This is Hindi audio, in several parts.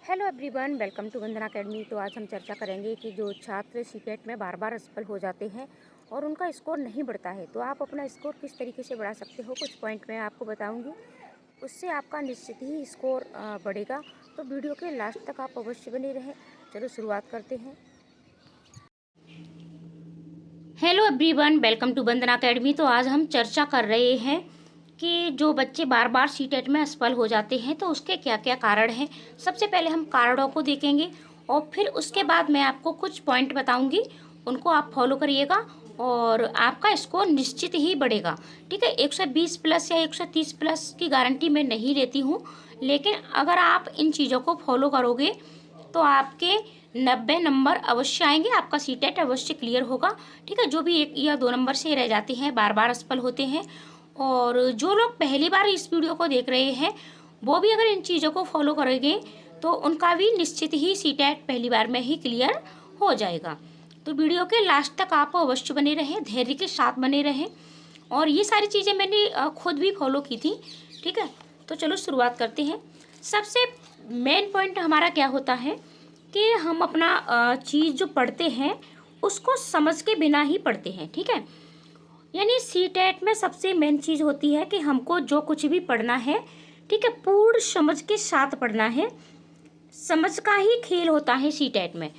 Hello everyone, welcome to Vandana academy. तो आज हम चर्चा करेंगे कि जो छात्र सीटेट में बार बार असफल हो जाते हैं और उनका स्कोर नहीं बढ़ता है, तो आप अपना स्कोर किस तरीके से बढ़ा सकते हो। कुछ पॉइंट मैं आपको बताऊंगी, उससे आपका निश्चित ही स्कोर बढ़ेगा। तो वीडियो के लास्ट तक आप अवश्य बने रहें। चलो शुरुआत करते हैं। Hello everyone, welcome to Vandana academy. तो आज हम चर्चा कर रहे हैं कि जो बच्चे बार बार सीटेट में असफल हो जाते हैं तो उसके क्या क्या कारण हैं। सबसे पहले हम कारणों को देखेंगे और फिर उसके बाद मैं आपको कुछ पॉइंट बताऊंगी, उनको आप फॉलो करिएगा और आपका स्कोर निश्चित ही बढ़ेगा। ठीक है, 120 प्लस या 130 प्लस की गारंटी मैं नहीं देती हूँ, लेकिन अगर आप इन चीज़ों को फॉलो करोगे तो आपके 90 नंबर अवश्य आएंगे, आपका सीटेट अवश्य क्लियर होगा। ठीक है, जो भी 1 या 2 नंबर से रह जाते हैं, बार बार असफल होते हैं, और जो लोग पहली बार इस वीडियो को देख रहे हैं वो भी अगर इन चीज़ों को फॉलो करेंगे तो उनका भी निश्चित ही सीटेट पहली बार में ही क्लियर हो जाएगा। तो वीडियो के लास्ट तक आप अवश्य बने रहें, धैर्य के साथ बने रहें, और ये सारी चीज़ें मैंने खुद भी फॉलो की थी। ठीक है, तो चलो शुरुआत करते हैं। सबसे मेन पॉइंट हमारा क्या होता है कि हम अपना चीज़ जो पढ़ते हैं उसको समझ के बिना ही पढ़ते हैं। ठीक है, यानी सीटेट में सबसे मेन चीज़ होती है कि हमको जो कुछ भी पढ़ना है, ठीक है, पूर्ण समझ के साथ पढ़ना है। समझ का ही खेल होता है सीटेट में।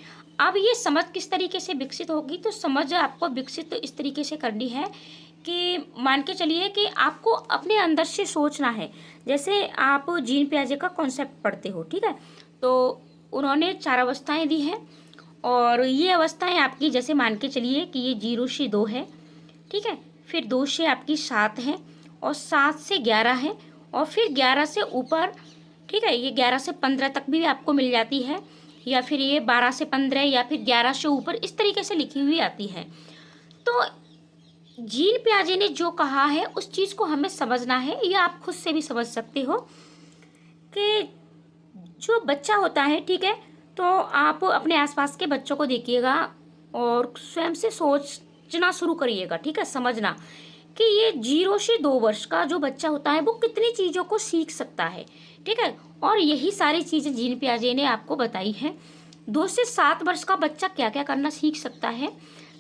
अब ये समझ किस तरीके से विकसित होगी, तो समझ आपको विकसित तो इस तरीके से करनी है कि मान के चलिए कि आपको अपने अंदर से सोचना है। जैसे आप जीन पियाजे का कॉन्सेप्ट पढ़ते हो, ठीक है, तो उन्होंने 4 अवस्थाएं दी हैं, और ये अवस्थाएं आपकी, जैसे मान के चलिए कि ये 0 से 2 है, ठीक है, फिर 2 से आपकी 7 है, और 7 से 11 है, और फिर 11 से ऊपर, ठीक है, ये 11 से 15 तक भी आपको मिल जाती है, या फिर ये 12 से 15 या फिर 11 से ऊपर, इस तरीके से लिखी हुई आती है। तो जीन पियाजे ने जो कहा है उस चीज़ को हमें समझना है। ये आप खुद से भी समझ सकते हो कि जो बच्चा होता है, ठीक है, तो आप अपने आसपास के बच्चों को देखिएगा और स्वयं से सोचना शुरू करिएगा। ठीक है, समझना कि ये 0 से 2 वर्ष का जो बच्चा होता है वो कितनी चीज़ों को सीख सकता है। ठीक है, और यही सारी चीज़ें जीन पियाजे ने आपको बताई हैं। 2 से 7 वर्ष का बच्चा क्या क्या करना सीख सकता है,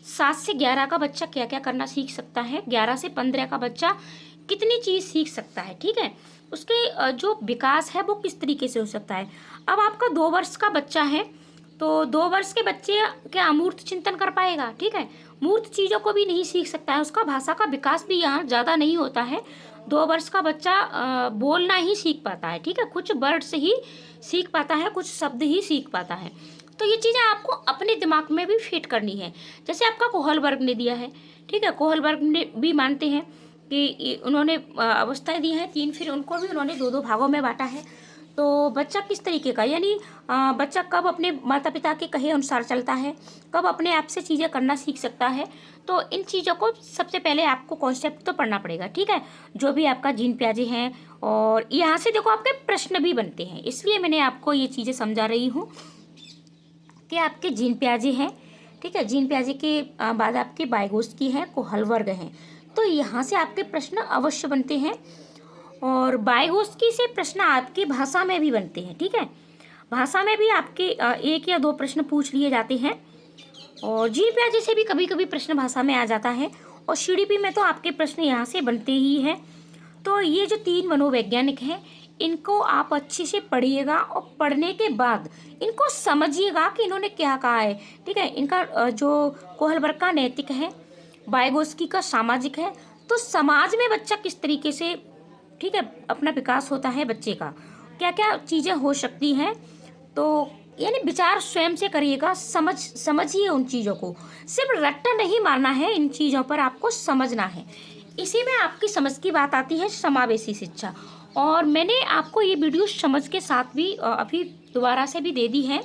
7 से 11 का बच्चा क्या क्या करना सीख सकता है, 11 से 15 का बच्चा कितनी चीज़ सीख सकता है। ठीक है, उसके जो विकास है वो किस तरीके से हो सकता है। अब आपका 2 वर्ष का बच्चा है, तो 2 वर्ष के बच्चे क्या अमूर्त चिंतन कर पाएगा। ठीक है, मूर्त चीज़ों को भी नहीं सीख सकता है, उसका भाषा का विकास भी यहाँ ज़्यादा नहीं होता है। 2 वर्ष का बच्चा बोलना ही सीख पाता है। ठीक है, कुछ वर्ड्स ही सीख पाता है, कुछ शब्द ही सीख पाता है। तो ये चीज़ें आपको अपने दिमाग में भी फिट करनी है। जैसे आपका कोहलबर्ग ने दिया है, ठीक है, कोहलबर्ग ने भी मानते हैं कि उन्होंने अवस्थाएं दी हैं 3, फिर उनको भी उन्होंने 2-2 भागों में बांटा है। तो बच्चा किस तरीके का, यानी बच्चा कब अपने माता पिता के कहे अनुसार चलता है, कब अपने आप से चीज़ें करना सीख सकता है। तो इन चीज़ों को सबसे पहले आपको कॉन्सेप्ट तो पढ़ना पड़ेगा। ठीक है, जो भी आपका जीन पियाजे हैं, और यहाँ से देखो आपके प्रश्न भी बनते हैं, इसलिए मैंने आपको ये चीज़ें समझा रही हूँ कि आपके जीन पियाजे हैं। ठीक है, जीन पियाजे के बाद आपके बाइगोस्की हैं, कोहलबर्ग हैं। तो यहाँ से आपके प्रश्न अवश्य बनते हैं, और बाइगोस्की से प्रश्न आपकी भाषा में भी बनते हैं। ठीक है, भाषा में भी आपके 1 या 2 प्रश्न पूछ लिए जाते हैं, और जीन पियाजे से भी कभी कभी प्रश्न भाषा में आ जाता है, और सीडीपी में तो आपके प्रश्न यहाँ से बनते ही हैं। तो ये जो 3 मनोवैज्ञानिक हैं, इनको आप अच्छे से पढ़िएगा, और पढ़ने के बाद इनको समझिएगा कि इन्होंने क्या कहा है। ठीक है, इनका जो कोहलबर्ग का नैतिक है, बाइगोस्की का सामाजिक है। तो समाज में बच्चा किस तरीके से, ठीक है, अपना विकास होता है बच्चे का, क्या क्या चीज़ें हो सकती हैं। तो यानी विचार स्वयं से करिएगा, समझिए उन चीज़ों को, सिर्फ रट्टा नहीं मारना है, इन चीज़ों पर आपको समझना है। इसी में आपकी समझ की बात आती है, समावेशी शिक्षा। और मैंने आपको ये वीडियो समझ के साथ भी अभी दोबारा से भी दे दी है।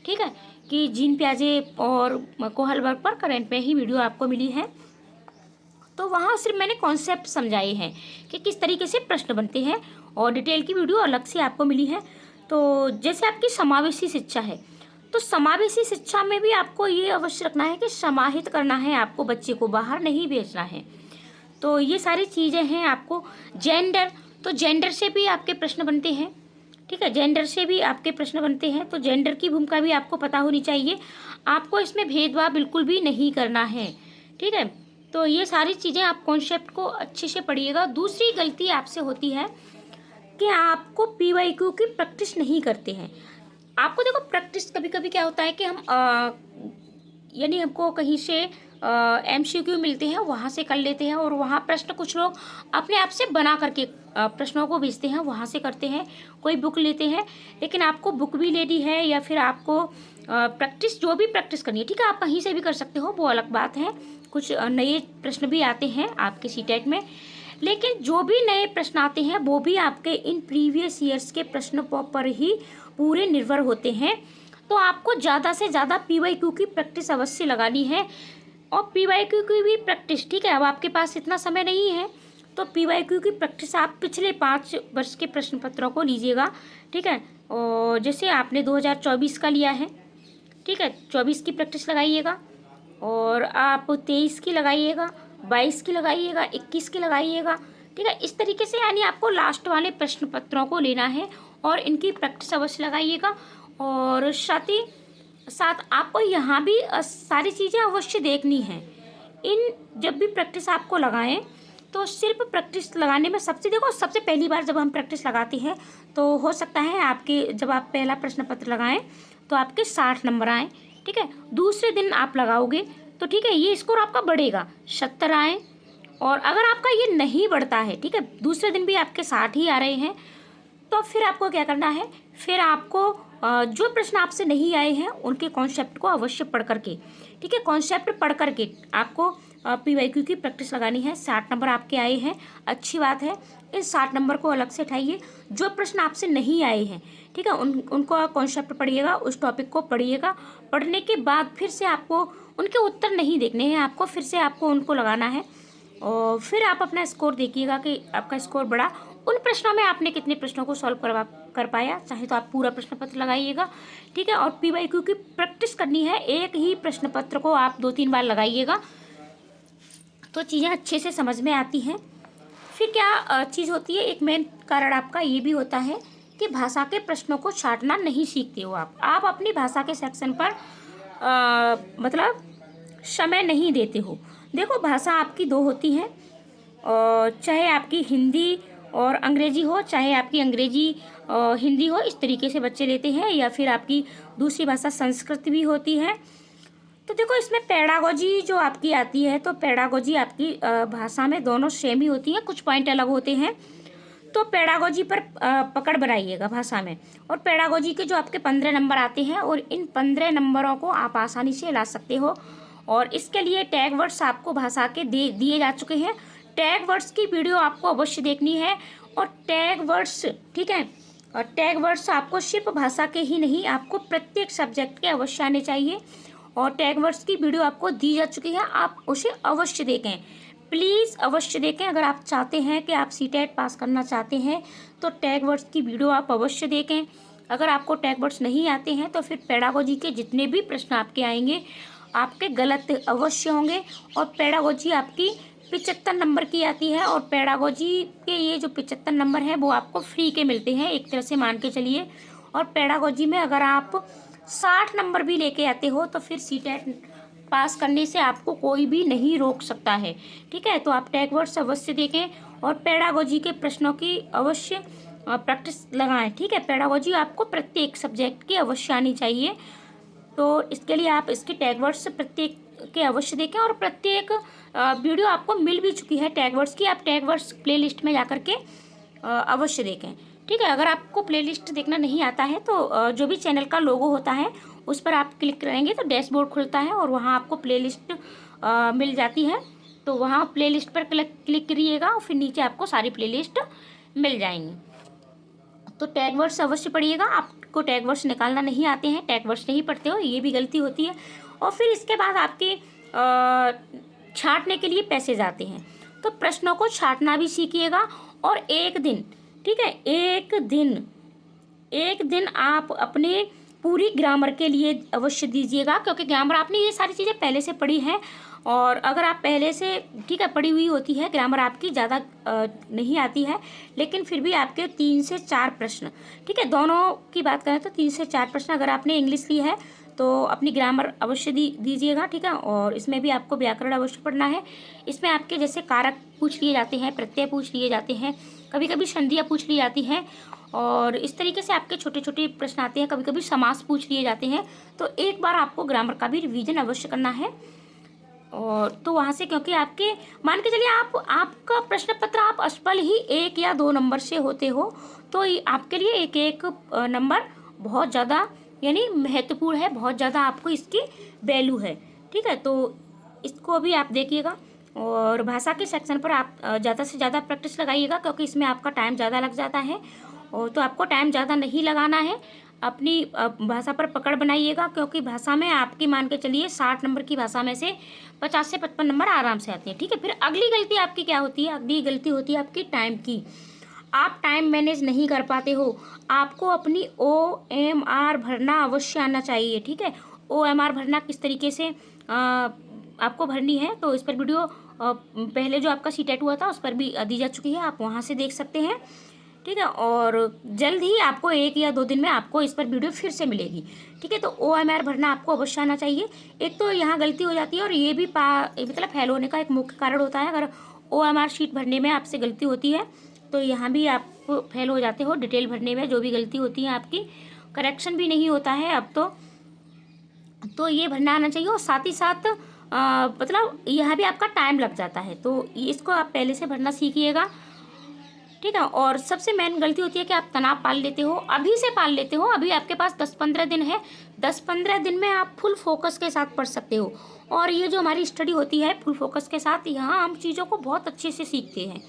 ठीक है, कि जीन पियाजे और कोहलबर्ग पर करंट में ही वीडियो आपको मिली है। तो वहाँ सिर्फ मैंने कॉन्सेप्ट समझाए हैं कि किस तरीके से प्रश्न बनते हैं, और डिटेल की वीडियो अलग से आपको मिली है। तो जैसे आपकी समावेशी शिक्षा है, तो समावेशी शिक्षा में भी आपको ये अवश्य रखना है कि समाहित करना है, आपको बच्चे को बाहर नहीं भेजना है। तो ये सारी चीज़ें हैं आपको। जेंडर, तो जेंडर से भी आपके प्रश्न बनते हैं। ठीक है। जेंडर से भी आपके प्रश्न बनते हैं, तो जेंडर की भूमिका भी आपको पता होनी चाहिए। आपको इसमें भेदभाव बिल्कुल भी नहीं करना है, ठीक है। तो ये सारी चीज़ें आप कॉन्सेप्ट को अच्छे से पढ़िएगा। दूसरी गलती आपसे होती है कि आपको PYQ की प्रैक्टिस नहीं करते हैं। आपको देखो प्रैक्टिस कभी कभी क्या होता है कि हम यानी हमको कहीं से MCQ मिलते हैं, वहाँ से कर लेते हैं, और वहाँ प्रश्न कुछ लोग अपने आप से बना करके प्रश्नों को भेजते हैं, वहाँ से करते हैं, कोई बुक लेते हैं। लेकिन आपको बुक भी लेनी है या फिर आपको प्रैक्टिस, जो भी प्रैक्टिस करनी है, ठीक है, आप कहीं से भी कर सकते हो, वो अलग बात है। कुछ नए प्रश्न भी आते हैं आपके CTET में, लेकिन जो भी नए प्रश्न आते हैं वो भी आपके इन प्रीवियस ईयर्स के प्रश्नों पर ही पूरे निर्भर होते हैं। तो आपको ज़्यादा से ज़्यादा PYQ की प्रैक्टिस अवश्य लगानी है, और PYQ की भी प्रैक्टिस, ठीक है। अब आपके पास इतना समय नहीं है, तो PYQ की प्रैक्टिस आप पिछले 5 वर्ष के प्रश्न पत्रों को लीजिएगा, ठीक है। और जैसे आपने 2024 का लिया है, ठीक है, 24 की प्रैक्टिस लगाइएगा, और आप 23 की लगाइएगा, 22 की लगाइएगा, 21 की लगाइएगा, ठीक है। इस तरीके से यानी आपको लास्ट वाले प्रश्न पत्रों को लेना है और इनकी प्रैक्टिस अवश्य लगाइएगा। और साथ ही साथ आपको यहाँ भी सारी चीज़ें अवश्य देखनी है। इन जब भी प्रैक्टिस आपको लगाएं तो सिर्फ प्रैक्टिस लगाने में सबसे पहली बार जब हम प्रैक्टिस लगाते हैं तो हो सकता है आपके, जब आप पहला प्रश्न पत्र लगाएं तो आपके 60 नंबर आएँ, ठीक है। दूसरे दिन आप लगाओगे तो ठीक है, ये स्कोर आपका बढ़ेगा, 70 आए। और अगर आपका ये नहीं बढ़ता है, ठीक है, दूसरे दिन भी आपके 60 ही आ रहे हैं, तो फिर आपको क्या करना है, फिर आपको जो प्रश्न आपसे नहीं आए हैं उनके कॉन्सेप्ट को अवश्य पढ़ करके, ठीक है, कॉन्सेप्ट पढ़ करके आपको PYQ की प्रैक्टिस लगानी है। 60 नंबर आपके आए हैं, अच्छी बात है, इस 60 नंबर को अलग से उठाइए। जो प्रश्न आपसे नहीं आए हैं, ठीक है, उनको कॉन्सेप्ट पढ़िएगा, उस टॉपिक को पढ़िएगा। पढ़ने के बाद फिर से आपको उनके उत्तर नहीं देखने हैं, आपको फिर से आपको उनको लगाना है, और फिर आप अपना स्कोर देखिएगा कि आपका स्कोर बढ़ा। उन प्रश्नों में आपने कितने प्रश्नों को सॉल्व कर पाया। चाहे तो आप पूरा प्रश्न पत्र लगाइएगा, ठीक है। और PYQ की प्रैक्टिस करनी है, एक ही प्रश्न पत्र को आप 2-3 बार लगाइएगा, तो चीज़ें अच्छे से समझ में आती हैं। फिर क्या चीज़ होती है, एक मेन कारण आपका ये भी होता है कि भाषा के प्रश्नों को छांटना नहीं सीखते हो आप अपनी भाषा के सेक्शन पर मतलब समय नहीं देते हो। देखो भाषा आपकी 2 होती हैं, और चाहे आपकी हिंदी और अंग्रेजी हो, चाहे आपकी अंग्रेजी हिंदी हो, इस तरीके से बच्चे लेते हैं, या फिर आपकी दूसरी भाषा संस्कृत भी होती है। तो देखो इसमें पेडागोजी जो आपकी आती है, तो पेडागोजी आपकी भाषा में दोनों सेम ही होती हैं, कुछ पॉइंट अलग होते हैं। तो पेडागोजी पर पकड़ बनाइएगा भाषा में, और पेडागोजी के जो आपके 15 नंबर आते हैं, और इन 15 नंबरों को आप आसानी से ला सकते हो। और इसके लिए टैग वर्ड्स आपको भाषा के दिए जा चुके हैं। टैग वर्ड्स की वीडियो आपको अवश्य देखनी है, और टैग वर्ड्स, ठीक है, और टैग वर्ड्स आपको सिर्फ भाषा के ही नहीं, आपको प्रत्येक सब्जेक्ट के अवश्य आने चाहिए। और टैग वर्ड्स की वीडियो आपको दी जा चुकी है, आप उसे अवश्य देखें, प्लीज़ अवश्य देखें। अगर आप चाहते हैं कि आप CTET पास करना चाहते हैं तो टैग वर्ड्स की वीडियो आप अवश्य देखें। अगर आपको टैग वर्ड्स नहीं आते हैं तो फिर पेडागोजी के जितने भी प्रश्न आपके आएंगे आपके गलत अवश्य होंगे। और पेडागोजी आपकी 75 नंबर की आती है, और पेडागोजी के ये जो 75 नंबर है वो आपको फ्री के मिलते हैं, एक तरह से मान के चलिए। और पेडागोजी में अगर आप 60 नंबर भी लेके आते हो तो फिर CTET पास करने से आपको कोई भी नहीं रोक सकता है, ठीक है। तो आप टैग वर्ड्स अवश्य देखें, और पेडागोजी के प्रश्नों की अवश्य प्रैक्टिस लगाएं, ठीक है। पेडागोजी आपको प्रत्येक सब्जेक्ट की अवश्य आनी चाहिए, तो इसके लिए आप इसके टैग वर्ड्स प्रत्येक के अवश्य देखें। और प्रत्येक वीडियो आपको मिल भी चुकी है टैग वर्ड्स की, आप टैग वर्ड्स प्लेलिस्ट में जाकर के अवश्य देखें, ठीक है। अगर आपको प्लेलिस्ट देखना नहीं आता है तो जो भी चैनल का लोगो होता है उस पर आप क्लिक करेंगे तो डैशबोर्ड खुलता है, और वहाँ आपको प्लेलिस्ट मिल जाती है, तो वहाँ प्लेलिस्ट पर क्लिक करिएगा, और फिर नीचे आपको सारी प्लेलिस्ट मिल जाएंगी। तो टैग वर्ड्स अवश्य पढ़िएगा। आपको टैग वर्ड्स निकालना नहीं आते हैं, टैग वर्ड्स नहीं पढ़ते हो, ये भी गलती होती है। और फिर इसके बाद आपके छांटने के लिए पैसेज आते हैं, तो प्रश्नों को छांटना भी सीखिएगा। और एक दिन, ठीक है, एक दिन आप अपने पूरी ग्रामर के लिए अवश्य दीजिएगा, क्योंकि ग्रामर आपने ये सारी चीज़ें पहले से पढ़ी हैं। और अगर आप पहले से ठीक है पढ़ी हुई होती है, ग्रामर आपकी ज़्यादा नहीं आती है, लेकिन फिर भी आपके 3 से 4 प्रश्न, ठीक है, दोनों की बात करें तो 3 से 4 प्रश्न अगर आपने इंग्लिश ली है तो अपनी ग्रामर अवश्य दीजिएगा, ठीक है। और इसमें भी आपको व्याकरण अवश्य पढ़ना है। इसमें आपके जैसे कारक पूछ लिए जाते हैं, प्रत्यय पूछ लिए जाते हैं, कभी कभी संधियाँ पूछ ली जाती हैं, और इस तरीके से आपके छोटे छोटे प्रश्न आते हैं, कभी कभी समास पूछ लिए जाते हैं। तो एक बार आपको ग्रामर का भी रिवीजन अवश्य करना है। और तो वहाँ से, क्योंकि आपके मान के चलिए आपका प्रश्न पत्र आप असफल ही 1 या 2 नंबर से होते हो, तो आपके लिए एक एक नंबर बहुत ज़्यादा यानी महत्वपूर्ण है, बहुत ज़्यादा आपको इसकी वैल्यू है, ठीक है। तो इसको भी आप देखिएगा। और भाषा के सेक्शन पर आप ज़्यादा से ज़्यादा प्रैक्टिस लगाइएगा, क्योंकि इसमें आपका टाइम ज़्यादा लग जाता है। और तो आपको टाइम ज़्यादा नहीं लगाना है, अपनी भाषा पर पकड़ बनाइएगा, क्योंकि भाषा में आपकी मान के चलिए 60 नंबर की भाषा में से 50 से 55 नंबर आराम से आते हैं, ठीक है। फिर अगली गलती आपकी क्या होती है? अगली गलती होती है आपकी टाइम की। आप टाइम मैनेज नहीं कर पाते हो। आपको अपनी OMR भरना अवश्य आना चाहिए, ठीक है। OMR भरना किस तरीके से आपको भरनी है, तो इस पर वीडियो पहले जो आपका सीटेट हुआ था उस पर भी दी जा चुकी है, आप वहाँ से देख सकते हैं, ठीक है। और जल्द ही आपको 1 या 2 दिन में आपको इस पर वीडियो फिर से मिलेगी, ठीक है। तो OMR भरना आपको अवश्य आना चाहिए। एक तो यहाँ गलती हो जाती है, और ये भी मतलब फेल होने का एक मुख्य कारण होता है। अगर OMR शीट भरने में आपसे गलती होती है तो यहाँ भी आप फेल हो जाते हो। डिटेल भरने में जो भी गलती होती है आपकी, करेक्शन भी नहीं होता है अब तो ये भरना आना चाहिए। और साथ ही साथ मतलब यहाँ भी आपका टाइम लग जाता है, तो इसको आप पहले से भरना सीखिएगा, ठीक है। और सबसे मेन गलती होती है कि आप तनाव पाल लेते हो, अभी से पाल लेते हो। अभी आपके पास 10-15 दिन है, 10-15 दिन में आप फुल फोकस के साथ पढ़ सकते हो। और ये जो हमारी स्टडी होती है फुल फोकस के साथ, यहाँ हम चीज़ों को बहुत अच्छे से सीखते हैं।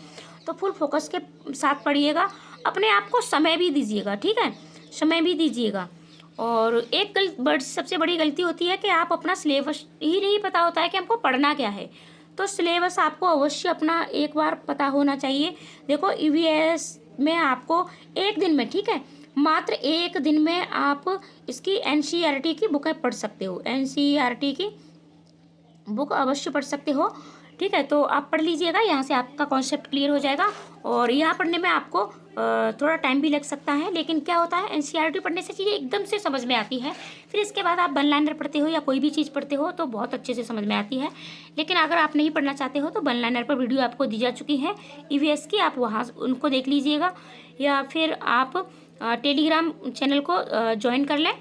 तो फुल फोकस के साथ पढ़िएगा, अपने आप को समय भी दीजिएगा, ठीक है, समय भी दीजिएगा। और एक सबसे बड़ी गलती होती है कि आप अपना सिलेबस ही नहीं पता होता है कि हमको पढ़ना क्या है। तो सिलेबस आपको अवश्य अपना एक बार पता होना चाहिए। देखो EVS में आपको एक दिन में, ठीक है, मात्र एक दिन में आप इसकी NCERT की बुकें पढ़ सकते हो, NCERT की बुक अवश्य पढ़ सकते हो, ठीक है। तो आप पढ़ लीजिएगा, यहाँ से आपका कॉन्सेप्ट क्लियर हो जाएगा। और यहाँ पढ़ने में आपको थोड़ा टाइम भी लग सकता है, लेकिन क्या होता है NCERT पढ़ने से चीज़ें एकदम से समझ में आती है। फिर इसके बाद आप वन लाइनर पढ़ते हो या कोई भी चीज़ पढ़ते हो तो बहुत अच्छे से समझ में आती है। लेकिन अगर आप नहीं पढ़ना चाहते हो तो वन लाइनर पर वीडियो आपको दी जा चुकी है EVS की, आप वहाँ उनको देख लीजिएगा, या फिर आप टेलीग्राम चैनल को ज्वाइन कर लें,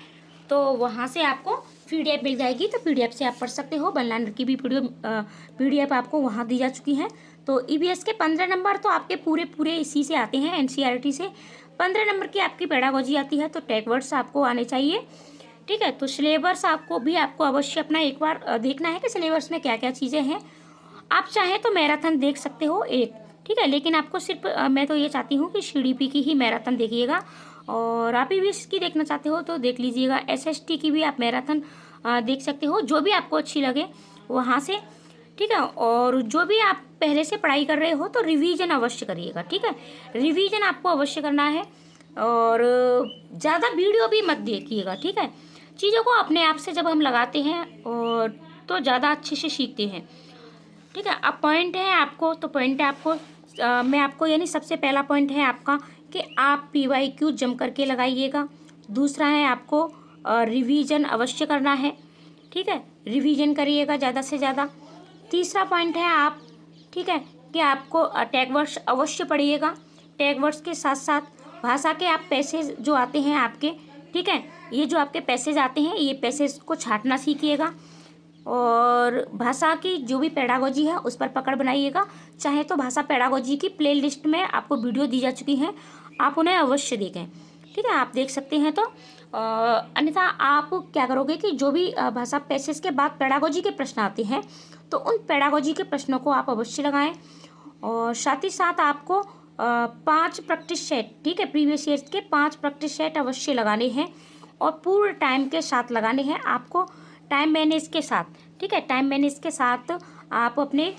तो वहाँ से आपको PDF मिल जाएगी। तो PDF से आप पढ़ सकते हो। वन लाइनर की भी PDF आपको वहाँ दी जा चुकी है। तो EVS के 15 नंबर तो आपके पूरे इसी से आते हैं, NCERT से। 15 नंबर की आपकी पेडागोजी आती है, तो टेक वर्ड्स आपको आने चाहिए, ठीक है। तो सिलेबस आपको अवश्य अपना एक बार देखना है कि सिलेबस में क्या क्या चीज़ें हैं। आप चाहें तो मैराथन देख सकते हो एक, ठीक है, लेकिन आपको सिर्फ मैं तो ये चाहती हूँ कि CDP की ही मैराथन देखिएगा। और आप EVS की देखना चाहते हो तो देख लीजिएगा, SST की भी आप मैराथन देख सकते हो, जो भी आपको अच्छी लगे वहाँ से, ठीक है। और जो भी आप पहले से पढ़ाई कर रहे हो तो रिवीजन अवश्य करिएगा, ठीक है, रिवीजन आपको अवश्य करना है। और ज़्यादा वीडियो भी मत देखिएगा, ठीक है। चीज़ों को अपने आप से जब हम लगाते हैं और तो ज़्यादा अच्छे से सीखते हैं, ठीक है। अब पॉइंट है आपको, तो पॉइंट है आपको मैं आपको यानी सबसे पहला पॉइंट है आपका कि आप PYQ जम करके लगाइएगा। दूसरा है आपको रिवीजन अवश्य करना है, ठीक है, रिवीजन करिएगा ज़्यादा से ज़्यादा। तीसरा पॉइंट है आप, ठीक है, कि आपको टैग वर्ड्स अवश्य पढ़िएगा। टैग वर्ड्स के साथ साथ भाषा के आप पैसेज जो आते हैं आपके, ठीक है, ये जो आपके पैसेज आते हैं ये पैसेज को छांटना सीखिएगा। और भाषा की जो भी पेडागोजी है उस पर पकड़ बनाइएगा। चाहे तो भाषा पेडागोजी की प्लेलिस्ट में आपको वीडियो दी जा चुकी हैं, आप उन्हें अवश्य देखें, ठीक है, आप देख सकते हैं। तो अन्यथा आप क्या करोगे कि जो भी भाषा पैसेज के बाद पेडागोजी के प्रश्न आते हैं तो उन पेडागोजी के प्रश्नों को आप अवश्य लगाएं। और साथ ही साथ आपको 5 प्रैक्टिस सेट, ठीक है, प्रीवियस ईयर के 5 प्रैक्टिस सेट अवश्य लगाने हैं और पूर्ण टाइम के साथ लगाने हैं आपको, टाइम मैनेज के साथ, ठीक है, टाइम मैनेज के साथ आप अपने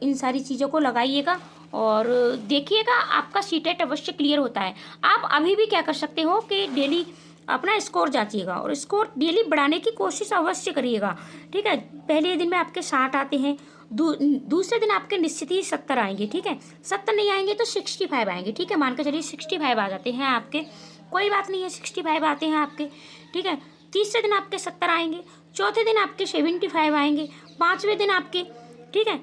इन सारी चीज़ों को लगाइएगा और देखिएगा आपका सीटेट अवश्य क्लियर होता है। आप अभी भी क्या कर सकते हो कि डेली अपना स्कोर जांचिएगा और स्कोर डेली बढ़ाने की कोशिश अवश्य करिएगा। ठीक है, पहले दिन में आपके 60 आते हैं, दूसरे दिन आपके निश्चित ही 70 आएंगे। ठीक है, 70 नहीं आएंगे तो 65 आएंगे। ठीक है, मान के चलिए 65 आ जाते हैं आपके, कोई बात नहीं है, 65 आते हैं आपके। ठीक है, तीसरे दिन आपके 70 आएंगे, चौथे दिन आपके 75 आएंगे, पाँचवें दिन आपके, ठीक है,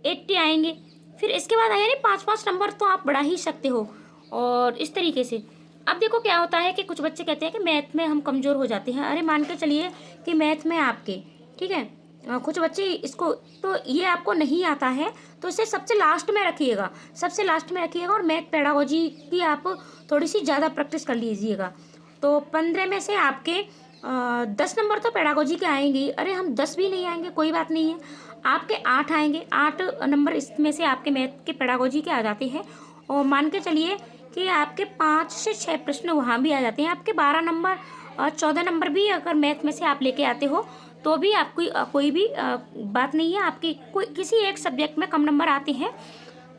80 आएंगे। फिर इसके बाद आया नहीं 5-5 नंबर तो आप बढ़ा ही सकते हो। और इस तरीके से अब देखो क्या होता है कि कुछ बच्चे कहते हैं कि मैथ में हम कमज़ोर हो जाते हैं। अरे मान के चलिए कि मैथ में आपके, ठीक है, कुछ बच्चे इसको, तो ये आपको नहीं आता है तो इसे सबसे लास्ट में रखिएगा, सबसे लास्ट में रखिएगा और मैथ पेडागोजी की आप थोड़ी सी ज़्यादा प्रैक्टिस कर लीजिएगा। तो 15 में से आपके 10 नंबर तो पेडागोजी के आएंगे। अरे हम 10 भी नहीं आएंगे कोई बात नहीं है, आपके 8 आएंगे, 8 नंबर इसमें से आपके मैथ के पेडागोजी के आ जाते हैं। और मान के चलिए कि आपके 5 से 6 प्रश्न वहाँ भी आ जाते हैं। आपके 12 नंबर और 14 नंबर भी अगर मैथ में से आप लेके आते हो तो भी आपकी कोई भी बात नहीं है। आपकी कोई किसी एक सब्जेक्ट में कम नंबर आते हैं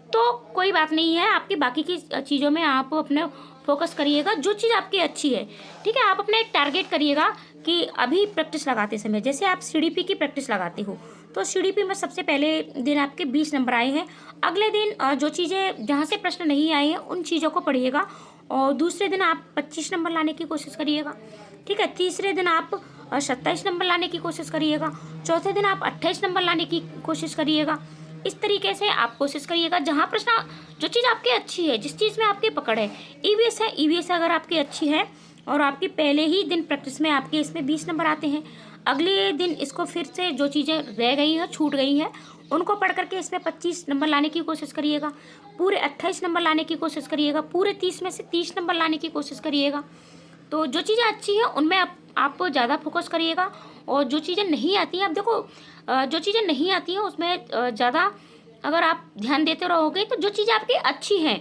तो कोई बात नहीं है, आपकी बाकी की चीज़ों में आप अपने फोकस करिएगा जो चीज़ आपकी अच्छी है। ठीक है, आप अपना एक टारगेट करिएगा कि अभी प्रैक्टिस लगाते समय जैसे आप सीडीपी की प्रैक्टिस लगाते हो तो सीडीपी में सबसे पहले दिन आपके 20 नंबर आए हैं, अगले दिन जो चीज़ें जहाँ से प्रश्न नहीं आए हैं उन चीज़ों को पढ़िएगा और दूसरे दिन आप 25 नंबर लाने की कोशिश करिएगा। ठीक है, तीसरे दिन आप 27 नंबर लाने की कोशिश करिएगा, चौथे दिन आप 28 नंबर लाने की कोशिश करिएगा। इस तरीके से आप कोशिश करिएगा जहाँ प्रश्न जो चीज़ आपकी अच्छी है, जिस चीज़ में आपकी पकड़ है। ईवीएस है, ईवीएस अगर आपकी अच्छी है और आपकी पहले ही दिन प्रैक्टिस में आपके इसमें 20 नंबर आते हैं, अगले दिन इसको फिर से जो चीज़ें रह गई हैं, छूट गई हैं, उनको पढ़ करके इसमें 25 नंबर लाने की कोशिश करिएगा, पूरे 28 नंबर लाने की कोशिश करिएगा, पूरे 30 में से 30 नंबर लाने की कोशिश करिएगा। तो जो चीज़ें अच्छी हैं उनमें आप ज़्यादा फोकस करिएगा और जो चीज़ें नहीं आती हैं, आप देखो जो चीज़ें नहीं आती हैं उसमें ज़्यादा अगर आप ध्यान देते रहोगे तो जो चीज़ें आपकी अच्छी हैं,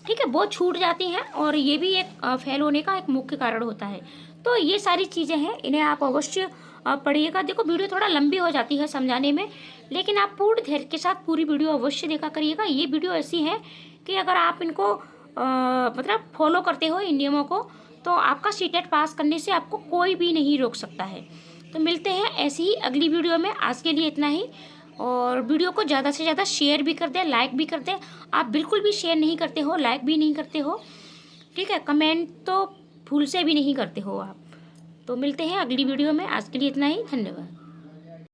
ठीक है, वो छूट जाती हैं और ये भी एक फेल होने का एक मुख्य कारण होता है। तो ये सारी चीज़ें हैं, इन्हें आप अवश्य पढ़िएगा। देखो वीडियो थोड़ा लंबी हो जाती है समझाने में, लेकिन आप पूर्ण धैर्य के साथ पूरी वीडियो अवश्य देखा करिएगा। ये वीडियो ऐसी है कि अगर आप इनको मतलब फॉलो करते हो इन नियमों को तो आपका सीटेट पास करने से आपको कोई भी नहीं रोक सकता है। तो मिलते हैं ऐसी ही अगली वीडियो में, आज के लिए इतना ही। और वीडियो को ज़्यादा से ज़्यादा शेयर भी कर दें, लाइक भी कर दें। आप बिल्कुल भी शेयर नहीं करते हो, लाइक भी नहीं करते हो, ठीक है, कमेंट तो भूल से भी नहीं करते हो आप। तो मिलते हैं अगली वीडियो में, आज के लिए इतना ही, धन्यवाद।